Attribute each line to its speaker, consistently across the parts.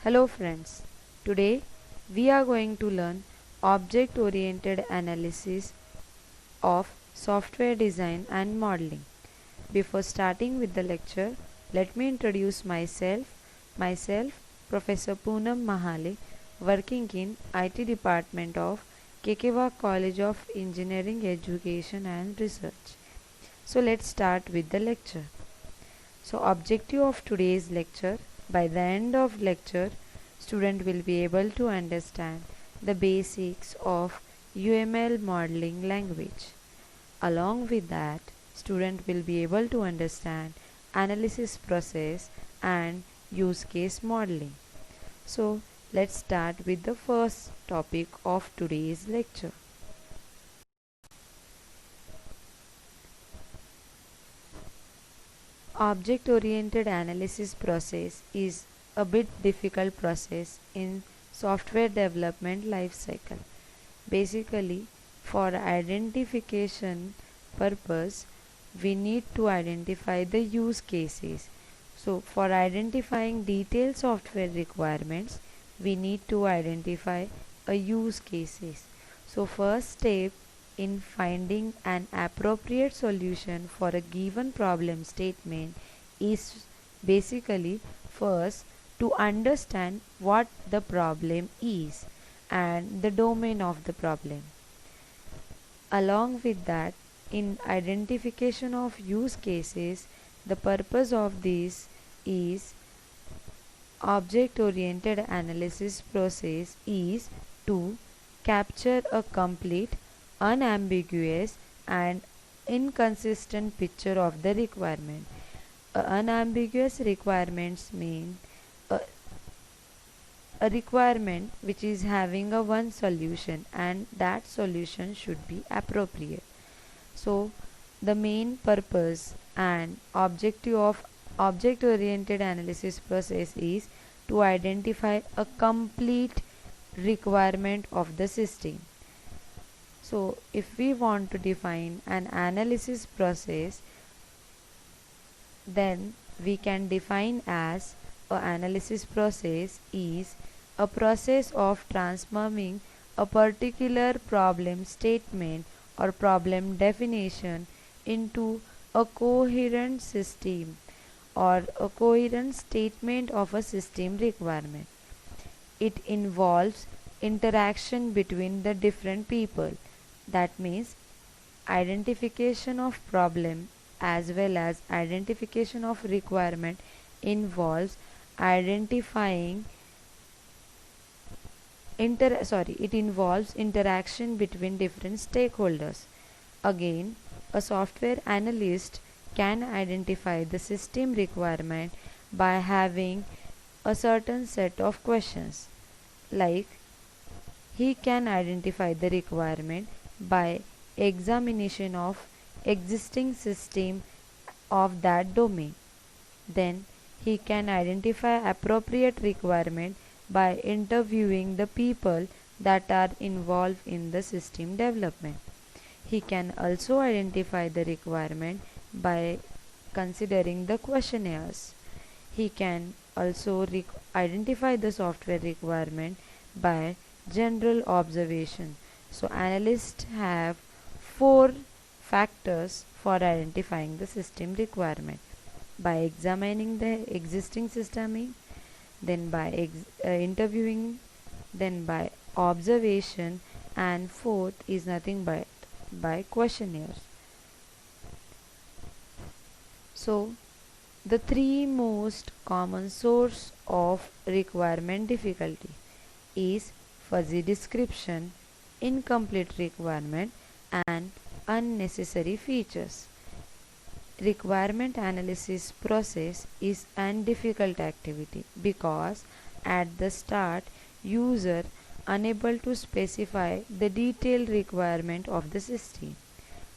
Speaker 1: Hello friends, today we are going to learn object-oriented analysis of software design and modeling. Before starting with the lecture, let me introduce myself Professor Poonam Mahale, working in IT department of Kekewa College of Engineering Education and Research. So let's start with the lecture. So objective of today's lecture, by the end of lecture, student will be able to understand the basics of UML modeling language. Along with that, student will be able to understand analysis process and use case modeling. So let's start with the first topic of today's lecture. Object-oriented analysis process is a bit difficult process in software development lifecycle. Basically, for identification purpose, we need to identify the use cases. So, for identifying detailed software requirements, we need to identify a use cases. So, first step in finding an appropriate solution for a given problem statement is basically first to understand what the problem is and the domain of the problem. Along with that, in identification of use cases, the purpose of this is object oriented analysis process is to capture a complete, unambiguous, and inconsistent picture of the requirement. Unambiguous requirements mean a, a requirement which is having a one solution and that solution should be appropriate. So the main purpose and objective of object oriented analysis process is to identify a complete requirement of the system. So if we want to define an analysis process, then we can define as a analysis process is a process of transforming a particular problem statement or problem definition into a coherent system or a coherent statement of a system requirement. It involves interaction between the different people. That means identification of problem as well as identification of requirement involves identifying it involves interaction between different stakeholders. Again, a software analyst can identify the system requirement by having a certain set of questions, like he can identify the requirement by examination of existing system of that domain. Then he can identify appropriate requirement by interviewing the people that are involved in the system development. He can also identify the requirement by considering the questionnaires. He can also identify the software requirement by general observation. So analysts have four factors for identifying the system requirement: by examining the existing system, then by interviewing, then by observation, and fourth is nothing but by questionnaires. So the three most common source of requirement difficulty is fuzzy description, incomplete requirement, and unnecessary features. Requirement analysis process is an difficult activity because at the start user unable to specify the detailed requirement of the system.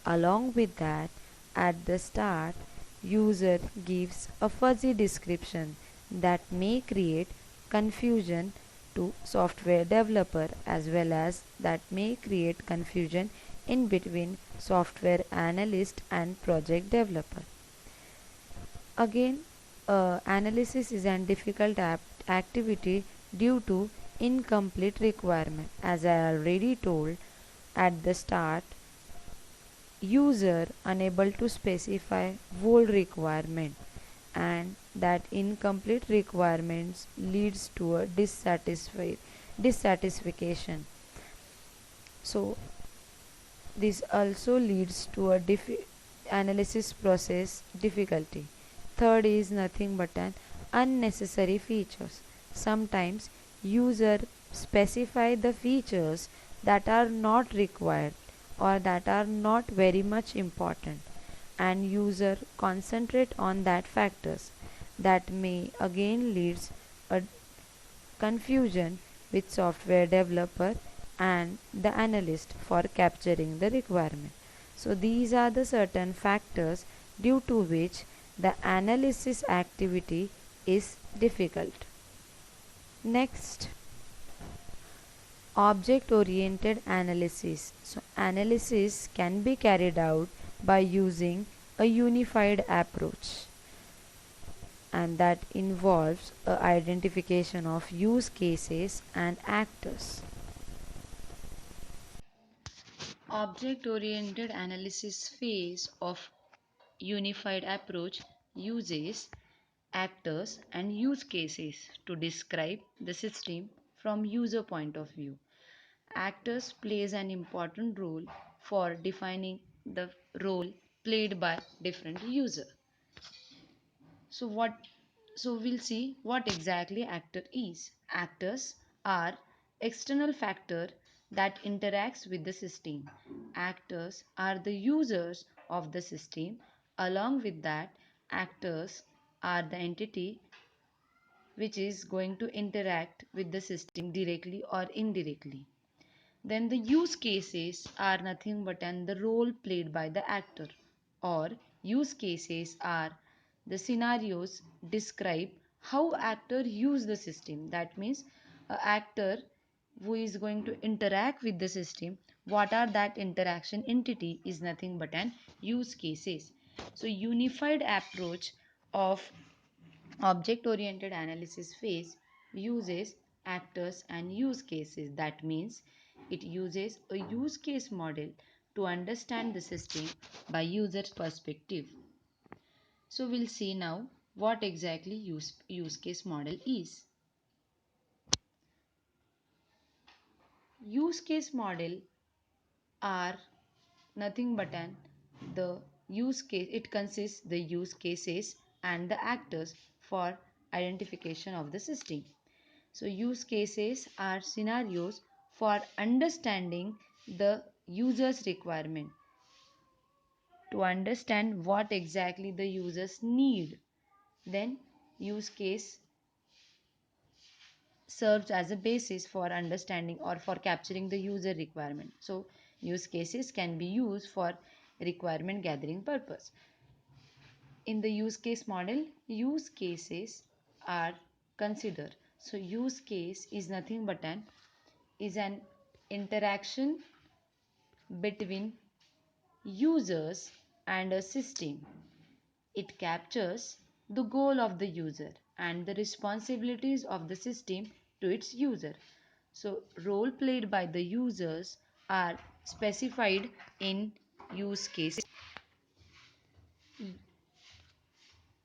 Speaker 1: Along with that, at the start user gives a fuzzy description that may create confusion to software developer as well as that may create confusion in between software analyst and project developer. Again, analysis is a difficult activity due to incomplete requirement. As I already told at the start, user unable to specify whole requirement, and that incomplete requirements leads to a dissatisfaction. So this also leads to a analysis process difficulty. Third is nothing but an unnecessary features. Sometimes user specify the features that are not required or that are not very much important, and user concentrate on that factors that may again leads a confusion with software developer and the analyst for capturing the requirement. So these are the certain factors due to which the analysis activity is difficult. Next, object oriented analysis. So analysis can be carried out by using a unified approach, and that involves a identification of use cases and actors. Object oriented analysis phase of unified approach uses actors and use cases to describe the system from user point of view. Actors plays an important role for defining the role played by different user. So what so we'll see what exactly actor is. Actors are external factor that interacts with the system. Actors are the users of the system. Along with that, actors are the entity which is going to interact with the system directly or indirectly. Then the use cases are nothing but the role played by the actor, or use cases are the scenarios describe how actor use the system. That means a actor who is going to interact with the system, what are that interaction entity is nothing but an use cases. So unified approach of object oriented analysis phase uses actors and use cases. That means it uses a use case model to understand the system by user's perspective. So we'll see now what exactly use case model is. Use case model are nothing but the use case. It consists the use cases and the actors for identification of the system. So use cases are scenarios for understanding the user's requirement, to understand what exactly the users need. Then use case serves as a basis for understanding or for capturing the user requirement. So use cases can be used for requirement gathering purpose. In the use case model, use cases are considered. So use case is nothing but an interaction between users and a system. It captures the goal of the user and the responsibilities of the system to its user. So role played by the users are specified in use case.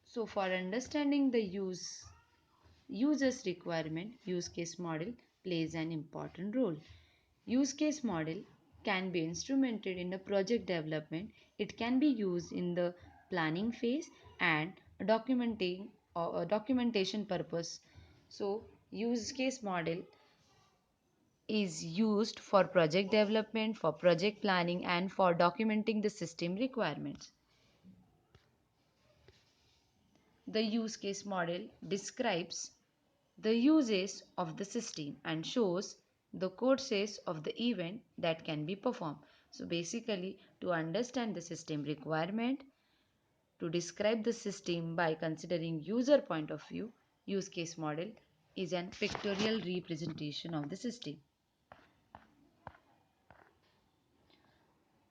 Speaker 1: So for understanding the user's requirement, use case model plays an important role. Use case model can be instrumented in the project development. It can be used in the planning phase and documenting or documentation purpose. So use case model is used for project development, for project planning, and for documenting the system requirements. The use case model describes the uses of the system and shows the courses of the event that can be performed. So basically, to understand the system requirement, to describe the system by considering user point of view, use case model is an pictorial representation of the system.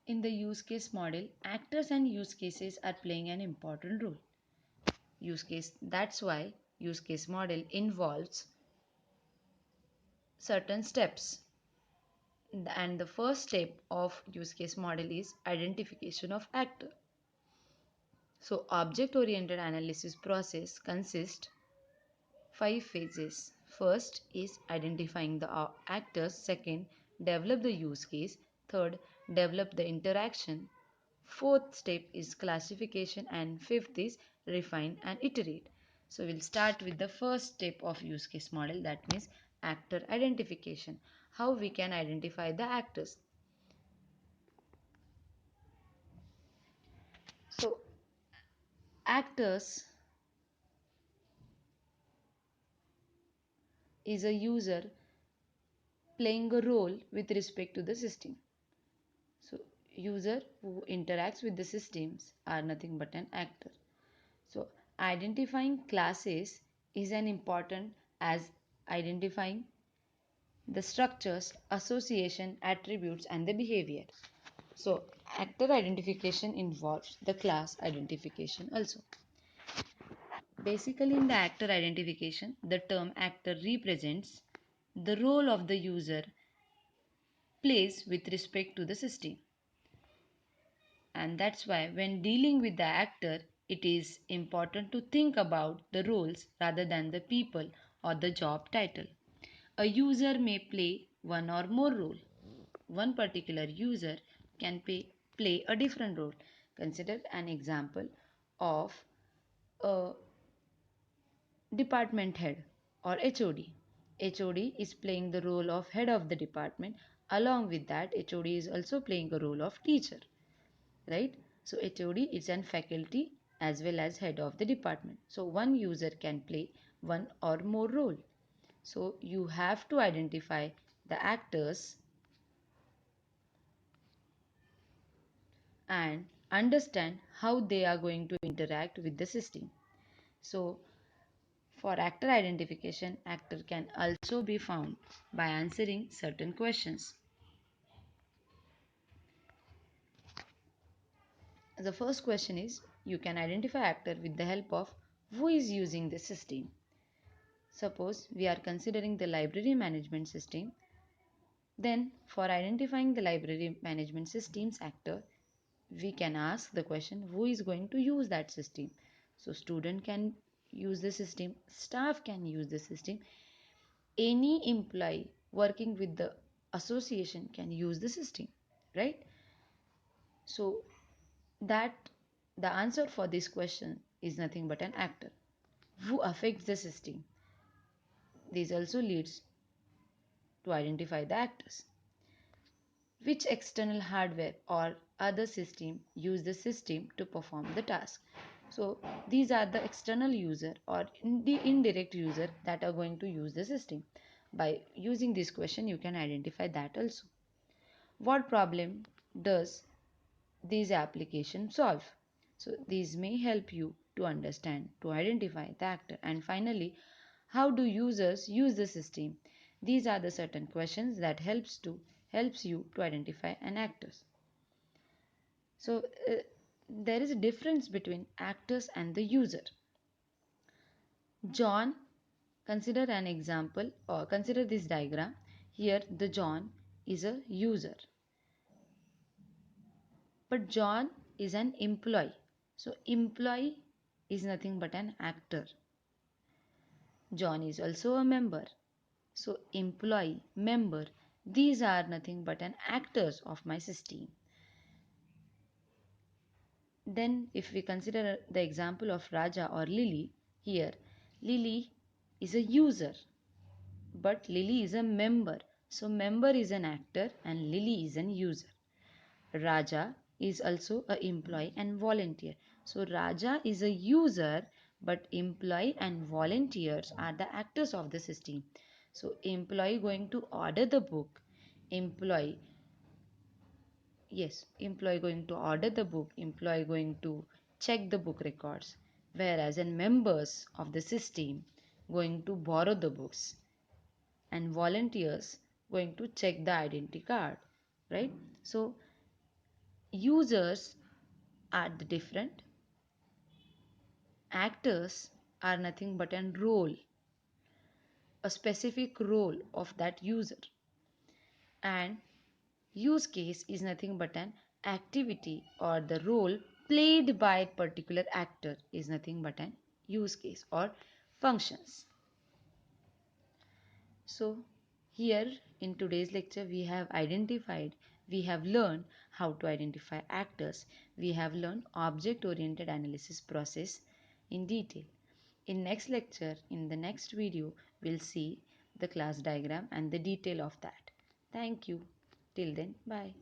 Speaker 1: In the use case model, actors and use cases are playing an important role. Use case, that's why use case model involves certain steps. And the first step of use case model is identification of actor. So object oriented analysis process consists 5 phases. First is identifying the actors. Second, develop the use case. Third, develop the interaction. Fourth step is classification, and fifth is refine and iterate. So we'll start with the first step of use case model, that means actor identification. How we can identify the actors. So actors is a user playing a role with respect to the system. So user who interacts with the systems are nothing but an actor. So identifying classes is an important as identifying the structures, association, attributes and the behavior. So actor identification involves the class identification also. Basically in the actor identification, the term actor represents the role of the user plays with respect to the system. And that's why when dealing with the actor, it is important to think about the roles rather than the people or the job title. A user may play one or more role. One particular user can play a different role. Consider an example of a department head or HOD. HOD is playing the role of head of the department. Along with that, HOD is also playing a role of teacher, right? So HOD is an faculty as well as head of the department. So one user can play one or more role. So you have to identify the actors and understand how they are going to interact with the system. So for actor identification, actor can also be found by answering certain questions. The first question is, you can identify actor with the help of who is using the system. Suppose we are considering the library management system. Then for identifying the library management system's actor, we can ask the question, who is going to use that system. So student can use the system, staff can use the system, any employee working with the association can use the system, right? So that the answer for this question is nothing but an actor. Who affects the system? This also leads to identify the actors. Which external hardware or other system use the system to perform the task? So these are the external user or the indirect user that are going to use the system. By using this question, you can identify that also. What problem does this application solve? So these may help you to understand, to identify the actor. And finally, how do users use the system? These are the certain questions that helps you to identify an actor. So there is a difference between actors and the user. John, consider an example or consider this diagram. Here the John is a user, but John is an employee. So employee is nothing but an actor. John is also a member. So employee, member, these are nothing but an actors of my system. Then if we consider the example of Raja or Lily, here Lily is a user, but Lily is a member. So member is an actor and Lily is an user. Raja is also a employee and volunteer. So Raja is a user, but employee and volunteers are the actors of the system. So employee going to order the book, employee, yes, employee going to order the book, employee going to check the book records, whereas in members of the system going to borrow the books and volunteers going to check the identity card, right? So users are the different, actors are nothing but a role, a specific role of that user, and use case is nothing but an activity or the role played by a particular actor is nothing but an use case or functions. So here in today's lecture we have learned how to identify actors, we have learned object oriented analysis process in detail. In next lecture, in the next video, we'll see the class diagram and the detail of that. Thank you. Till then, bye.